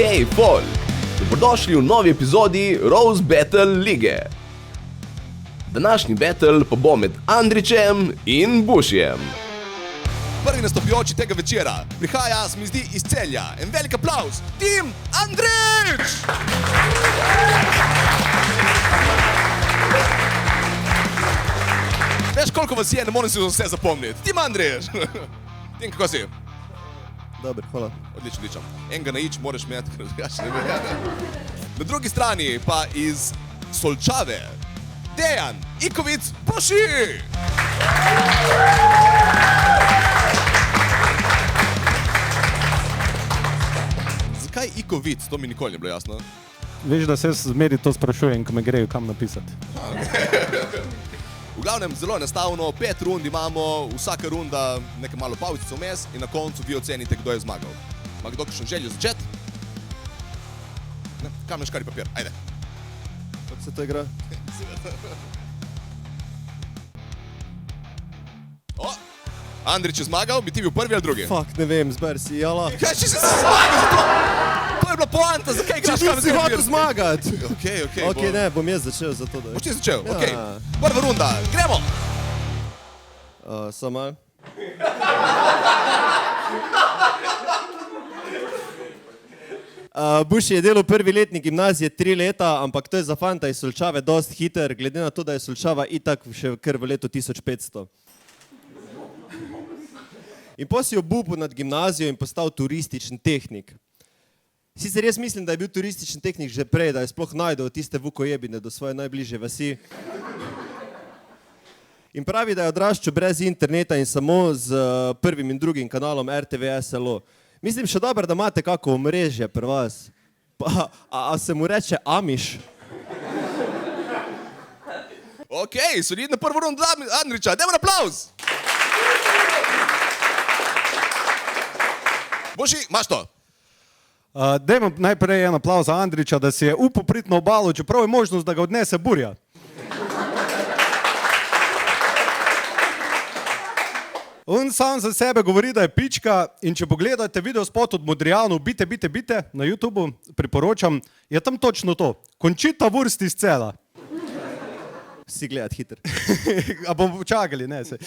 Hej, folk! Dobrodošli v novi epizodi Rose Battle lige. Današnji battle pa bo med Andrićem in Bušijem. Prvi nastopajoči tega večera prihaja, se mi zdi, iz Celja. En velik aplavz, Tim Andrić! Veš, koliko vas je, ne morem si vse zapomniti. Tim Andrić! Tim, kako si? Dobro, hvala. Odlično. Enega na ič moraš imeti, ker drugače ne vem. Na drugi strani pa iz Solčave, Dejan Ikovic Buši! Zakaj Ikovic? To mi nikoli ne bilo jasno. Veš, da se zmeri to sprašujem, ko me grejo kam napisati. V glavnem, zelo enostavno, 5 rund imamo, vsaka runda nekaj malo pauzico vmes in na koncu vi ocenite, kdo je zmagal. Ima kdo kakšno željo začeti? Kamen, škari, papir, ajde. Kako se to igra? O, Andrić je zmagal, bi ti bil prvi ali drugi? Fuck, ne vem, zber si, jala. Kaj, če si zmagal za to? To je bila poanta, zakaj igraš kamen? Če si hotel zmagat! Ok, ne, bom jaz začel za to, da... Boš ti začel, Ja. ok. Prva runda, gremo! Samo malo. Buši je delal prvi letnik gimnazije 3 leta, ampak to je za fanta iz Solčave dost hiter, glede na to, da je Solčava itak še kar v letu 1500. In potem si obupal nad gimnazijo in postal turistični tehnik. Sicer jaz mislim, da je bil turistični tehnik že prej, da je sploh najdel tiste vukojebine do svoje najbližje vasi. In pravi, da je odraščal brez interneta in samo z prvim in drugim kanalom RTV SLO. Mislim še dobro, da imate kako omrežje pri vas. Pa, a se mu reče Amiš? Ok, solidna prva runda Andrića, dajmo aplavz! Boši, imaš to? Dajmo najprej en aplavz za Andrića, da si je upal priti na obalo, čeprav je možnost, da ga odnese burja. On sam za sebe govori, da je pička in če pogledate video spot od Modrijanov Bite na YouTubeu, priporočam, je tam točno to. Končita Wurst iz Cela. Si gledat hiter. A bomo počakali, ne se.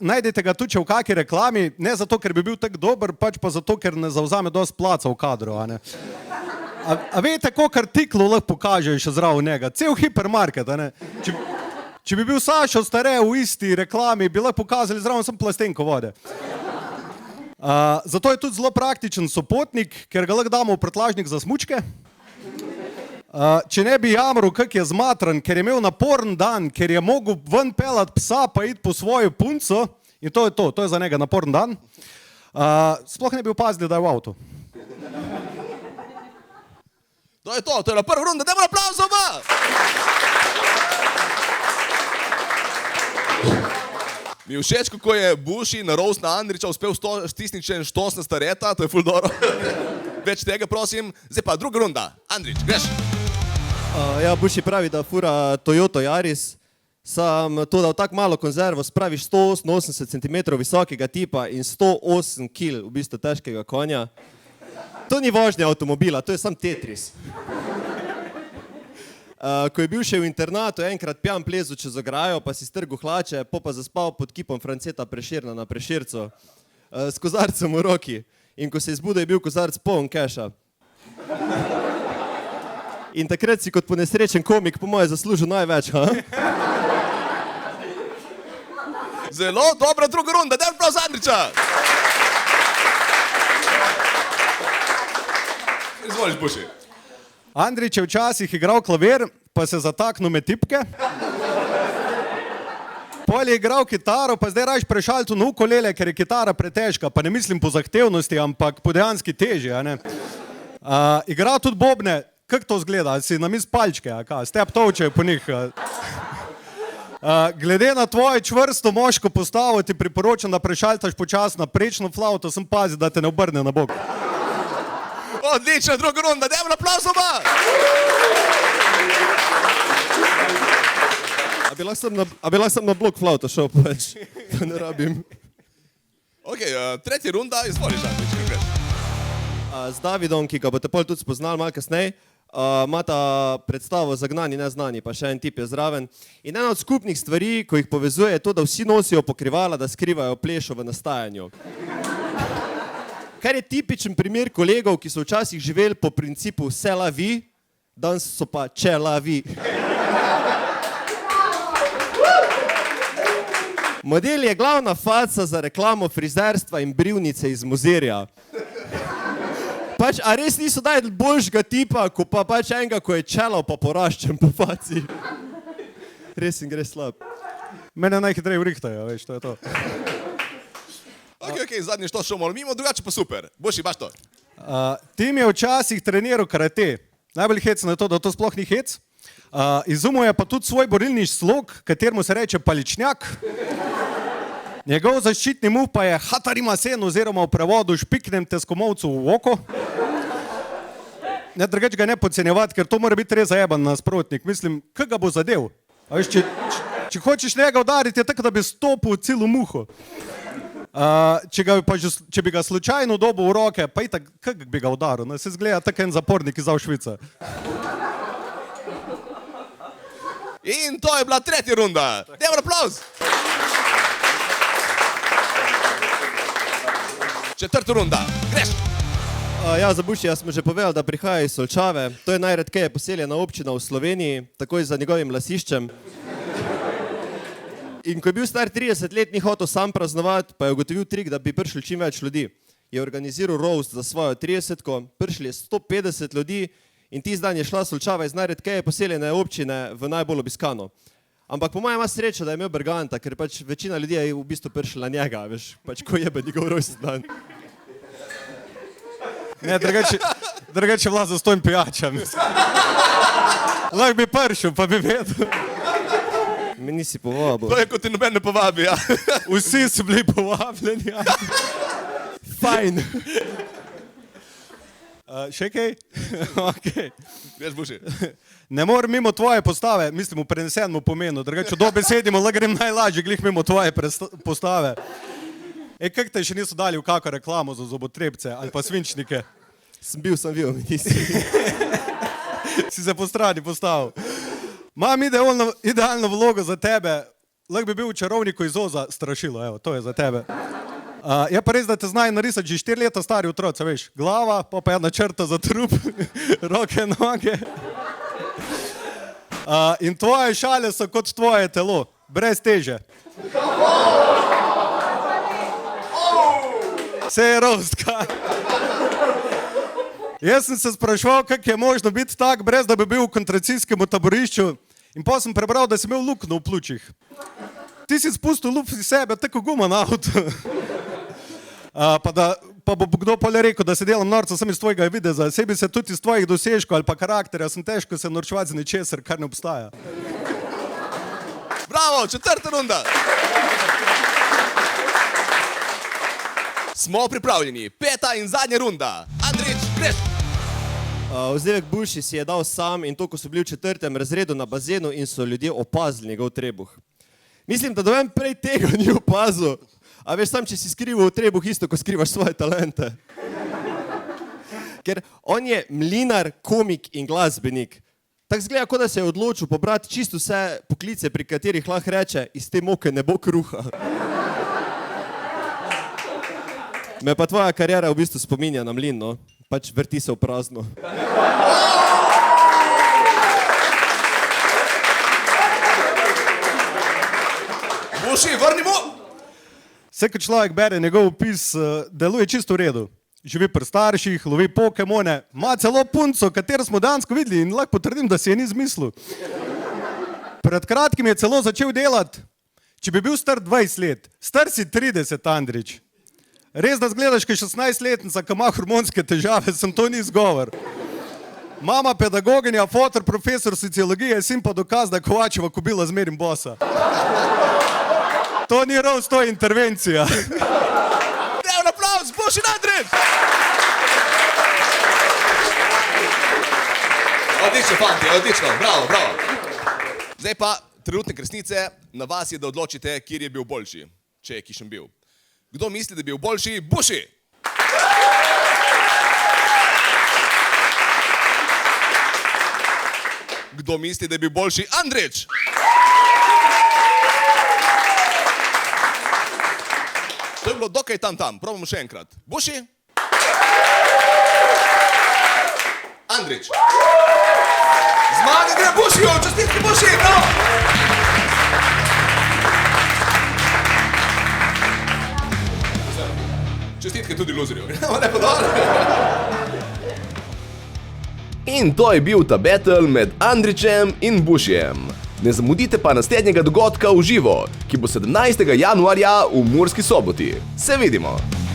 Najdete ga tudi v kaki reklami, ne zato, ker bi bil tak dober, pač pa zato, ker ne zavzame dost placa v kadru. A veste, koliko artiklov lahko pokažejo še zraven njega? Cel hipermarket, a ne? Če bi bil Sašo Stare v isti reklami, bi lahko pokazali zraven sem plastenko vode. Zato je tudi zelo praktičen sopotnik, ker ga lahko damo v prtljažnik za smučke. Če ne bi jamral, kak je zmatran, ker je imel naporen dan, ker je mogel ven pelat psa pa iti po svojo punco, in to je za njega naporen dan, sploh ne bi opazili, da je v avtu. To je bila prva runda, dajmo aplavz za oba! Mi je všeč, kako je Buši na roast na Andrića uspel stisniti še en štos na stareta, to je ful dobro. Več tega, prosim. Zdaj pa druga runda. Andrić, greš? Ja, Buši pravi, da fura Toyota Yaris, sam to, da v tak malo konzervo spraviš 188 cm visokega tipa in 108 kg v bistvu težkega konja. To ni vožnja avtomobila, to je sam Tetris. Ko je bil še v internatu, enkrat pijan plezu čez ograjo, pa si strgal hlače, pa zaspal pod kipom Franceta Prešerna na Prešercu, s kozarcem v roki. In ko se je zbudil, je bil kozarc poln keša. In takrat si kot ponesrečen komik po moje zaslužil največ, ha? Zelo dobra druga runda, dajmo aplavz za Andrića! Izvoliš, Buši. Andrić je včasih igral klavir, pa se zataknil med tipke. Pol je igral kitaro, pa zdaj rajiš prešaltu na ukulele, ker je kitara pretežka, pa ne mislim po zahtevnosti, ampak po dejanski teži, a ne. Igral tudi bobne, kako to zgleda, si na mis palčke, a kaj, step tovčejo po njih. Glede na tvojo čvrsto moško postavo ti priporočam, da prešaltaš počas na prečno flauto, sem pazi, da te ne obrne na bok. Odlična druga runda, dajmo aplavz za oba! A bi lahko sem na blok flauto šel, pa več, da ne rabim. Ok, tretja runda, izvoliš, Andrić, kako greš? z Davidom, ki ga boste pol tudi spoznali malo kasneje, imata predstavo Zagnani, neznani, pa še en tip je zraven. In ena od skupnih stvari, ko jih povezuje, je to, da vsi nosijo pokrivala, da skrivajo plešo v nastajanju. Kar je tipičen primer kolegov, ki so včasih živeli po principu c'est la vie, danes so pa če la vie. Model je glavna faca za reklamo frizerstva in brivnice iz Mozirja. Pač, a res niso dajali boljšega tipa, ko pa pač enega, ko je čelal pa poraščen po faci. Res in gre slab. Mene najhitreje vrihtajo, veš, to je to. Ok, zadnji što šel malo mimo, drugače pa super. Buši, baš to. Tim je včasih treniral karate. Najbolj hecno je to, da to sploh ni hec. Izumil je pa tudi svoj borilni slog, kateremu se reče paličnjak. Njegov zaščitni move pa je hatarimasen oziroma v prevodu špiknem teskomovcu v oko. Ne, drugače ga ne podcenjevati, ker to mora biti res zajeban nasprotnik. Mislim, kaj ga bo zadev? A veš, če hočeš njega udariti, je tako, da bi stopil celo muho. Če bi ga slučajno dobil v roke, pa itak, kak bi ga udaril? Se zgleda tako en zapornik iz Auschwitza. In to je bila tretja runda. Dajmo aplauz. Četrta runda. Greš. Ja, za Bušija smo že povedali, da prihaja iz Solčave. To je najredkeje poseljena občina v Sloveniji, takoj za njegovim lasiščem. In ko je bil star 30 let, ni hotel sam praznovati, pa je ugotovil trik, da bi prišli čim več ljudi. Je organiziral roast za svojo 30-ko, prišli je 150 ljudi in tisti dan je šla Solčava iz najredkeje poseljene občine v najbolj obiskano. Ampak po mojem ima srečo, da je imel Berganta, ker pač večina ljudi je v bistvu prišla na njega, veš, pač ko jebe njegov rojstni dan. Ne, drugače vlad za stojim pijačam. Lahko bi pršel, pa bi vedel. Me nisi povabil. To je, kot ti noben ne povabi, ja. Vsi so bili povabljeni. Ja. Fajn. Še kaj? Okay. Greš, Buši. Ne morem mimo tvoje postave, mislim v prenesenem pomenu, drugače dobesedimo, lahko grem najlažje glih mimo tvoje postave. Kak te še niso dali v kakšno reklamo za zobotrebce ali pa svinčnike? Sem bil, nisi. Si se po strani postavil. Imam idealno vlogo za tebe, lahko bi bil v Čarovniku iz Oza, strašilo, evo, to je za tebe. Je pa res, da te znajo narisati že 4 leta stari otroci, veš, glava, pa ena črta za trup, roke, noge. In tvoje šale so kot tvoje telo, brez teže. Vse je rostka. Jaz sem se spraševal, kako je možno biti tak, brez da bi bil v koncentracijskem taborišču, in pa sem prebral, da si imel luknjo v pljučih. Ti si spustil luft iz sebe, tako guma na avtu. Pa bo kdo pole rekel, da se delam norca sem iz tvojega videza, sebi se tudi iz tvojih dosežkov ali pa karakterja, sem težko se norčevati z ničesar, kar ne obstaja. Bravo, četrta runda. Smo pripravljeni, peta in zadnja runda. Andrič, greš. Vzdevek Buši si je dal sam in to, ko so bili v 4. razredu na bazenu in so ljudje opazili njegov trebuh. Mislim, da dojem prej tega ni opazil. A veš sam, če si skrival v trebuh isto, ko skrivaš svoje talente. Ker on je mlinar, komik in glasbenik. Tako zgleda, kot da se je odločil pobrati čisto vse poklice, pri katerih lahko reče, iz te moke ne bo kruha. Me pa tvoja kariera v bistvu spominja na mlin, no. Pač vrti se v prazno. Buši, vrnimo. Vse, ko človek bere njegov opis, deluje čisto v redu. Živi pri starših, lovi pokemone, ima celo punco, katero smo dansko videli in lahko potrdim, da si je ni zmislil. Pred kratkim je celo začel delati, če bi bil star 20 let, star si 30, Andrič. Res, da zgledaš, kaj 16-letnica, ki ima hormonske težave, sem to ni izgovor. Mama pedagoginja, fotor, profesor sociologije, sin pa dokaz, da je Kovačeva kobila zmerim bosa. To ni roast, to je intervencija. Dajmo aplauz, Buši Andrič. Odlično, fanti, odlično, bravo, bravo. Zdaj pa trenutne resnice, na vas je, da odločite, kjer je bil boljši, če je kišen bil. Kdo misli, da je bil boljši? Buši! kdo misli, da je bil boljši Andrić? To je bilo dokaj tam. Probamo še enkrat. Buši? Andrić. Zmaga gre Bušiju, čestitke Buši, no! Čestitke tudi luzerju. Lepo dol. In to je bil ta battle med Andrićem in Bušijem. Ne zamudite pa naslednjega dogodka v živo, ki bo 17. januarja v Murski Soboti. Se vidimo!